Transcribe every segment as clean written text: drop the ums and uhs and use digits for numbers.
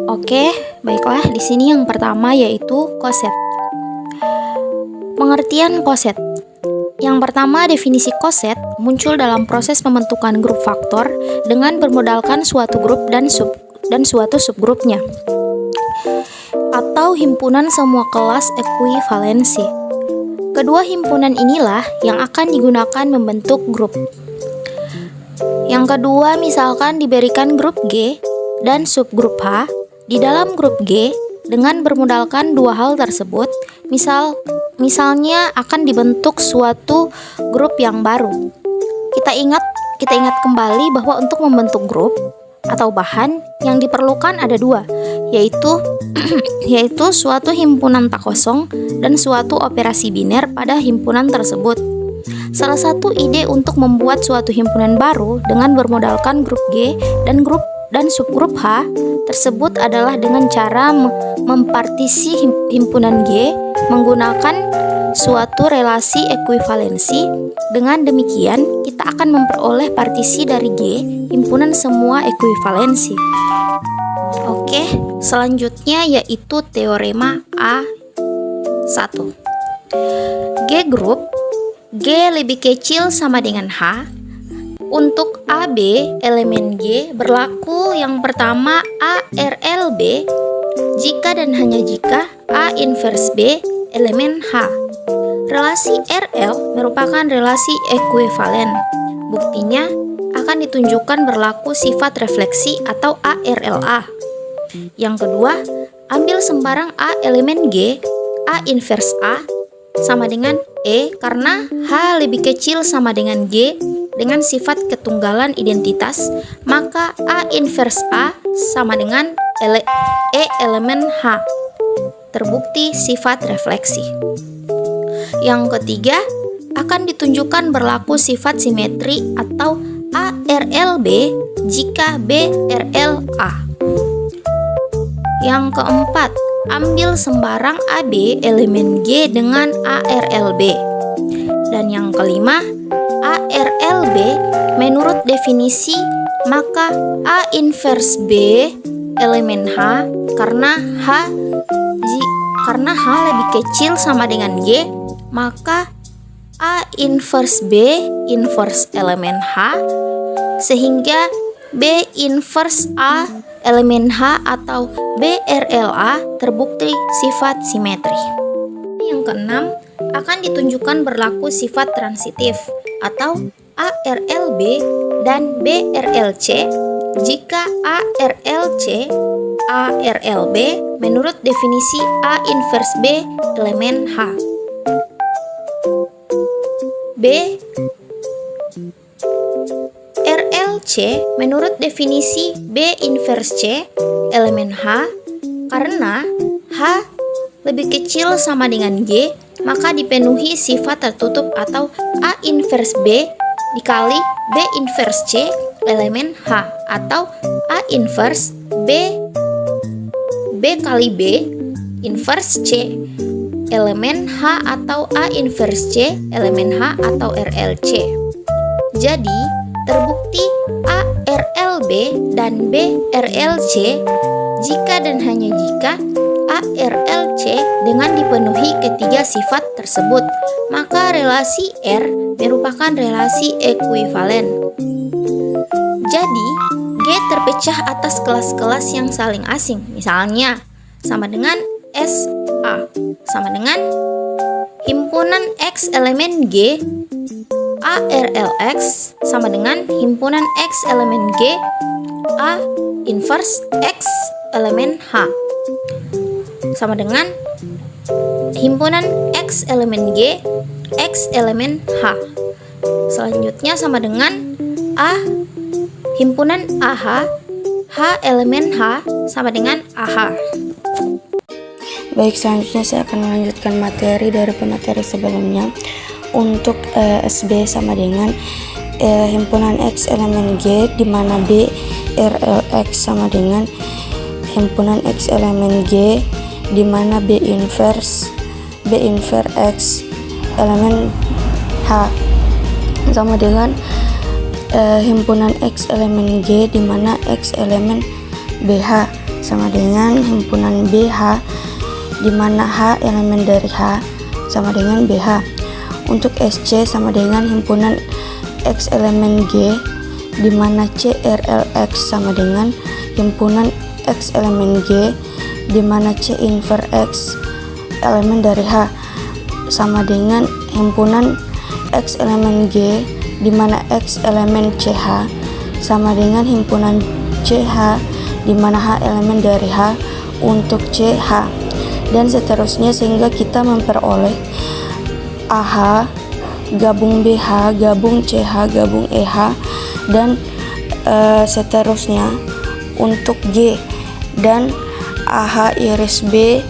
Oke, baiklah, di sini yang pertama yaitu koset. Pengertian koset. Yang pertama, definisi koset muncul dalam proses pembentukan grup faktor dengan bermodalkan suatu grup dan suatu subgrupnya, atau himpunan semua kelas ekuivalensi. Kedua himpunan inilah yang akan digunakan membentuk grup. Yang kedua, misalkan diberikan grup G dan subgrup H. Di dalam grup G, dengan bermodalkan dua hal tersebut, misalnya akan dibentuk suatu grup yang baru. Kita ingat kembali bahwa untuk membentuk grup atau bahan yang diperlukan ada dua, yaitu suatu himpunan tak kosong dan suatu operasi biner pada himpunan tersebut. Salah satu ide untuk membuat suatu himpunan baru dengan bermodalkan grup G dan subgrup H tersebut adalah dengan cara mempartisi himpunan G menggunakan suatu relasi ekuivalensi. Dengan demikian, kita akan memperoleh partisi dari G, himpunan semua ekuivalensi. Oke, selanjutnya yaitu teorema A1. G grup, G lebih kecil sama dengan H. Untuk AB elemen G berlaku yang pertama A RLB jika dan hanya jika A inverse B elemen H. Relasi RL merupakan relasi ekuivalen. Buktinya akan ditunjukkan berlaku sifat refleksi atau ARLA. Yang kedua, ambil sembarang A elemen G, A inverse A sama dengan E karena H lebih kecil sama dengan G dengan sifat ketunggalan identitas, maka A inverse A sama dengan E elemen H. Terbukti sifat refleksi. Yang ketiga, akan ditunjukkan berlaku sifat simetri atau ARLB jika BRLA. Yang keempat, ambil sembarang AB elemen G dengan ARLB. Dan yang kelima, ARLB menurut definisi maka A inverse B elemen H karena H lebih kecil sama dengan G, maka A inverse B inverse elemen H sehingga B inverse A elemen H atau BRLA terbukti sifat simetri. Yang keenam, akan ditunjukkan berlaku sifat transitif atau ARLB dan BRLC jika ARLB menurut definisi A inverse B elemen H. BRLC menurut definisi B inverse C elemen H karena H lebih kecil sama dengan G, maka dipenuhi sifat tertutup atau A inverse B dikali B inverse C elemen H atau A inverse B kali B inverse C elemen H atau A inverse C elemen H atau RLC. Jadi, terbukti ARLB dan BRLC jika dan hanya jika ARLC dengan dipenuhi ketiga sifat tersebut, maka relasi R merupakan relasi ekuivalen. Jadi, G terpecah atas kelas-kelas yang saling asing. Misalnya, sama dengan SA, sama dengan himpunan X elemen G, ARLX, sama dengan himpunan X elemen G, A inverse X elemen H. Sama dengan himpunan X elemen G, X elemen H. Selanjutnya sama dengan A himpunan AH, H elemen H sama dengan AH. Baik, selanjutnya saya akan melanjutkan materi dari pemateri sebelumnya. Untuk SB sama dengan himpunan X elemen G di mana B RLX sama dengan himpunan X elemen G di mana B inverse X elemen H sama dengan himpunan X elemen G di mana X elemen BH sama dengan himpunan BH di mana H elemen dari H sama dengan BH. Untuk SC sama dengan himpunan X elemen G di mana C RLX sama dengan himpunan X elemen G di mana C inver X elemen dari H sama dengan himpunan X elemen G di mana X elemen CH sama dengan himpunan CH di mana H elemen dari H untuk CH, dan seterusnya sehingga kita memperoleh AH gabung BH gabung CH gabung EH dan seterusnya untuk G, dan AH iris B,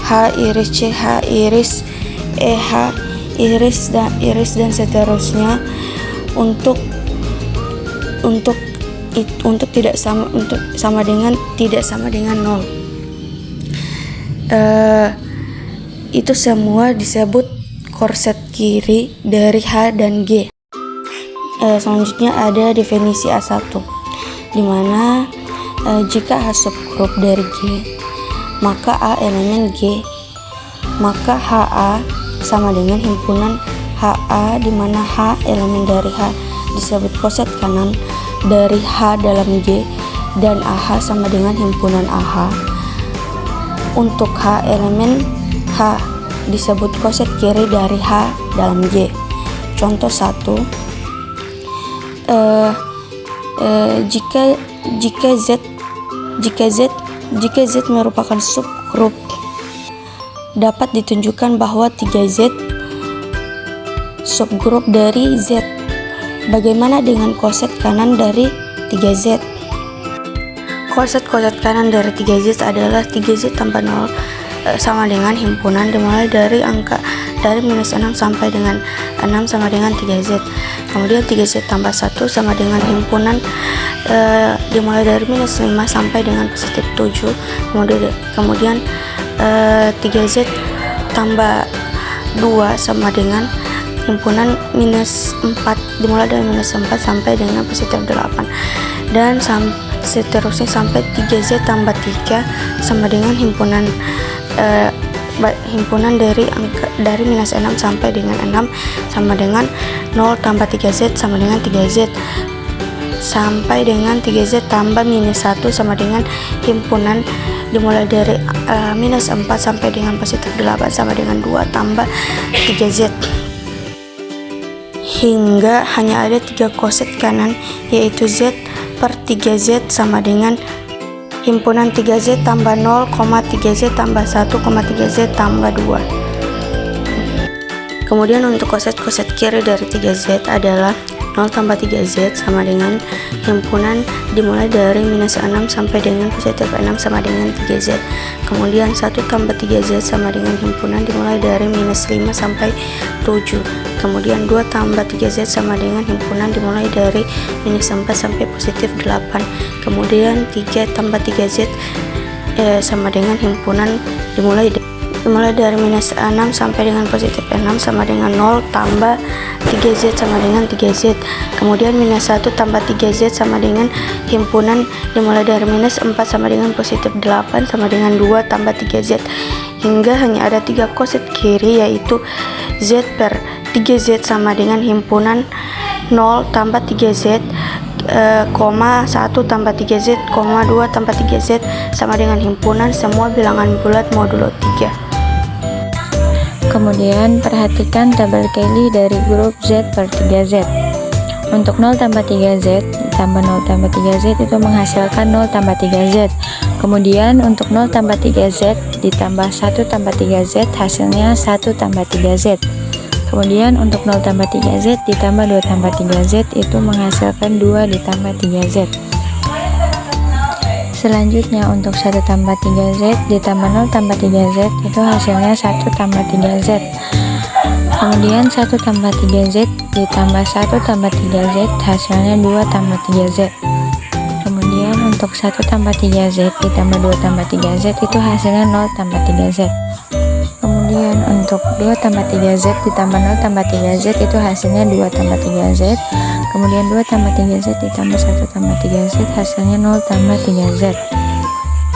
H iris C, H iris EH iris dan seterusnya untuk tidak sama, untuk sama dengan tidak sama dengan 0. Itu semua disebut korset kiri dari H dan G. Selanjutnya ada definisi A1 di mana jika H subgrup dari G maka A elemen G, maka HA sama dengan himpunan HA di mana H elemen dari H disebut korset kanan dari H dalam G, dan AH sama dengan himpunan AH untuk H elemen H disebut korset kiri dari H dalam G. Contoh 1, jika Z merupakan subgrup, dapat ditunjukkan bahwa 3Z subgrup dari Z. Bagaimana dengan korset kanan dari 3Z? Korset kanan dari 3Z adalah 3Z tambah 0 sama dengan himpunan dimulai dari angka dari minus 6 sampai dengan 6 sama dengan 3Z. Kemudian 3Z tambah 1 sama dengan himpunan dimulai dari minus 5 sampai dengan positif 7. Kemudian 3Z tambah 2 sama dengan himpunan minus 4 dimulai dari minus 4 sampai dengan positif 8, dan seterusnya sampai 3Z tambah 3 sama dengan himpunan dari minus 6 sampai dengan 6 sama dengan 0 tambah 3Z sama dengan 3Z sampai dengan 3Z tambah minus 1 sama dengan himpunan dimulai dari minus 4 sampai dengan positif 8 sama dengan 2 tambah 3Z, hingga hanya ada 3 korset kanan, yaitu Z per 3Z sama dengan himpunan 3Z tambah 0, 3Z tambah 1, 3Z tambah 2. Kemudian untuk korset kiri dari 3Z adalah 0 tambah 3Z sama dengan himpunan dimulai dari minus 6 sampai dengan positif 6 sama dengan 3Z. Kemudian 1 tambah 3Z sama dengan himpunan dimulai dari minus 5 sampai 7. Kemudian 2 tambah 3Z sama dengan himpunan dimulai dari minus 4 sampai positif 8. Kemudian 3 tambah 3Z sama dengan himpunan dimulai dari minus 6 sampai dengan positif 6 sama dengan 0 tambah 3Z sama dengan 3Z. Kemudian minus 1 tambah 3Z sama dengan himpunan dimulai dari minus 4 sama dengan positif 8 sama dengan 2 tambah 3Z, hingga hanya ada 3 korset kiri, yaitu Z per 3Z sama dengan himpunan 0 tambah 3Z, 1 tambah 3Z, 2 tambah 3Z sama dengan himpunan semua bilangan bulat modulo 3. Kemudian perhatikan tabel Cayley dari grup Z per 3Z. Untuk 0 tambah 3Z ditambah 0 tambah 3Z itu menghasilkan 0 tambah 3Z. Kemudian untuk 0 tambah 3Z ditambah 1 tambah 3Z hasilnya 1 tambah 3Z. Kemudian untuk 0 tambah 3Z ditambah 2 tambah 3Z itu menghasilkan 2 ditambah 3Z. Selanjutnya untuk 1 tambah 3Z ditambah 0 tambah 3Z itu hasilnya 1 tambah 3Z. Kemudian 1 tambah 3Z ditambah 1 tambah 3Z hasilnya 2 tambah 3Z. Kemudian untuk 1 tambah 3Z ditambah 2 tambah 3Z itu hasilnya 0 tambah 3Z. Kemudian Kemudian untuk 2 tambah 3Z ditambah 0 tambah 3Z itu hasilnya 2 tambah 3Z. Kemudian 2 tambah 3Z ditambah 1 tambah 3Z hasilnya 0 tambah 3Z.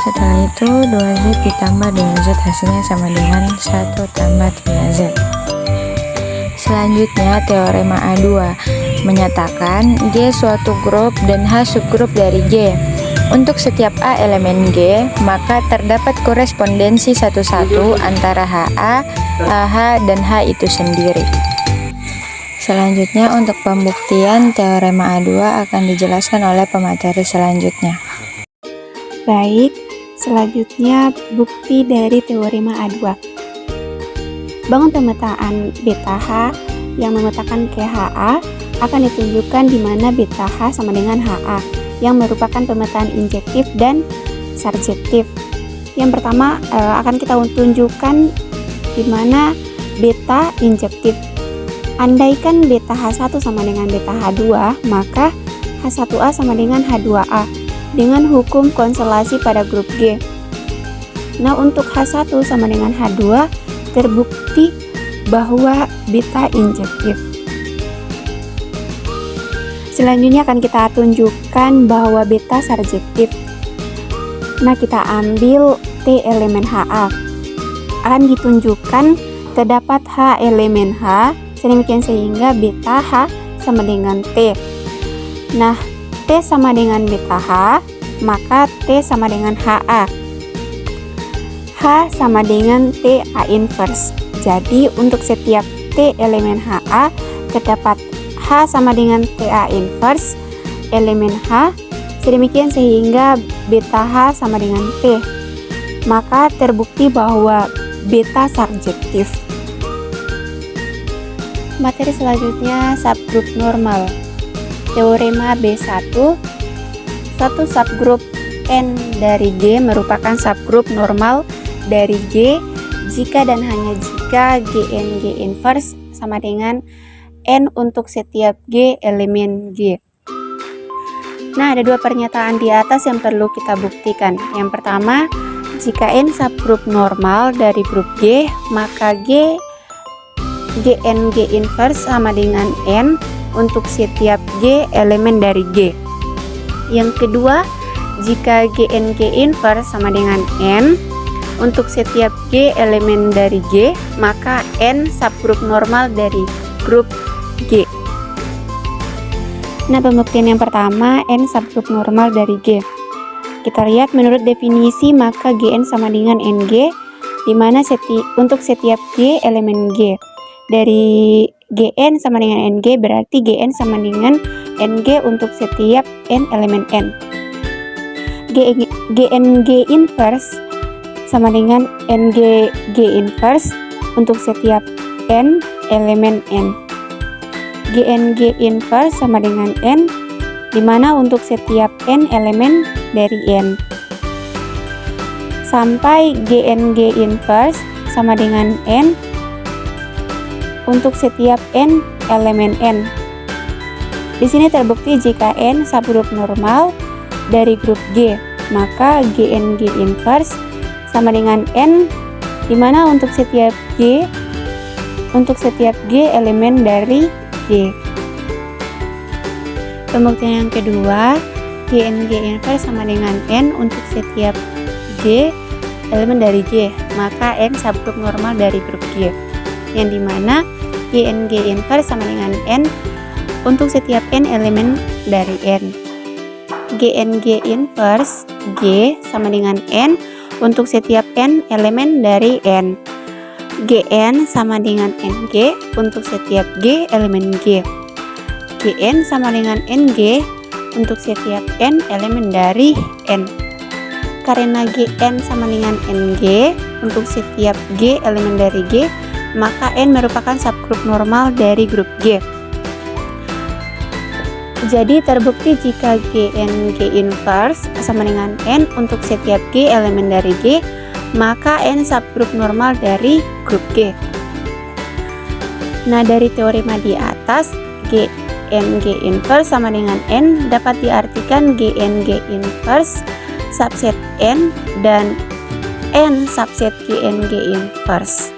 Setelah itu 2Z ditambah 2Z hasilnya sama dengan 1 tambah 3Z. Selanjutnya teorema A2 menyatakan G suatu grup dan H subgrup dari G. Untuk setiap A elemen G, maka terdapat korespondensi satu-satu antara HA, AH, dan H itu sendiri. Selanjutnya untuk pembuktian teorema A2 akan dijelaskan oleh pemateri selanjutnya. Baik, selanjutnya bukti dari teorema A2. Bangun pemetaan beta H yang memetakan ke HA akan ditunjukkan di mana beta H sama dengan HA yang merupakan pemetaan injektif dan surjektif. Yang pertama akan kita tunjukkan di mana beta injektif. Andaikan beta H1 sama dengan beta H2, maka H1A sama dengan H2A dengan hukum konstelasi pada grup G. Nah, untuk H1 sama dengan H2 terbukti bahwa beta injektif. Selanjutnya akan kita tunjukkan bahwa beta surjektif. Nah, kita ambil T elemen HA. Akan ditunjukkan terdapat H elemen H, sedemikian sehingga beta H sama dengan T. Nah, T sama dengan beta H, maka T sama dengan HA. H sama dengan TA inverse. Jadi, untuk setiap T elemen HA terdapat H sama dengan TA inverse elemen H, sedemikian sehingga beta H sama dengan T. Maka terbukti bahwa beta surjektif. Materi selanjutnya subgrup normal. Teorema B1, satu subgrup N dari G merupakan subgrup normal dari G jika dan hanya jika Gn G inverse sama dengan N untuk setiap G elemen G. Nah, ada dua pernyataan di atas yang perlu kita buktikan. Yang pertama, jika N subgrup normal dari grup G, maka Gn G inverse sama dengan N untuk setiap G elemen dari G. Yang kedua, jika Gn G inverse sama dengan N untuk setiap G elemen dari G, maka N subgrup normal dari grup G. Nah, pembuktian yang pertama, N subgrup normal dari G. Kita lihat menurut definisi maka Gn sama dengan Ng, di mana untuk setiap G elemen G. Dari Gn sama dengan Ng berarti Gn sama dengan Ng untuk setiap N elemen N. Gn G inverse sama dengan Ng G inverse untuk setiap N elemen N. Gn G inverse sama dengan N, dimana untuk setiap N elemen dari N. Sampai Gn G inverse sama dengan N untuk setiap N elemen N. Di sini terbukti jika N subgrup normal dari grup G, maka Gn G inverse sama dengan N, dimana untuk setiap G elemen dari G. Pembuktian yang kedua, Gn G inverse sama dengan N untuk setiap G elemen dari G, maka N subgrup normal dari grup G, yang dimana Gn G inverse sama dengan N untuk setiap N elemen dari N. Gn G inverse G sama dengan N untuk setiap N elemen dari N. Gn sama dengan Ng untuk setiap G elemen G. Gn sama dengan Ng untuk setiap N elemen dari N. Karena Gn sama dengan Ng untuk setiap G elemen dari G, maka N merupakan subgrup normal dari grup G. Jadi terbukti jika Gn G inverse sama dengan N untuk setiap G elemen dari G, maka N subgrup normal dari grup G. Nah, dari teorema di atas, Gn G inverse sama dengan N dapat diartikan Gn G inverse subset N dan N subset Gn G inverse.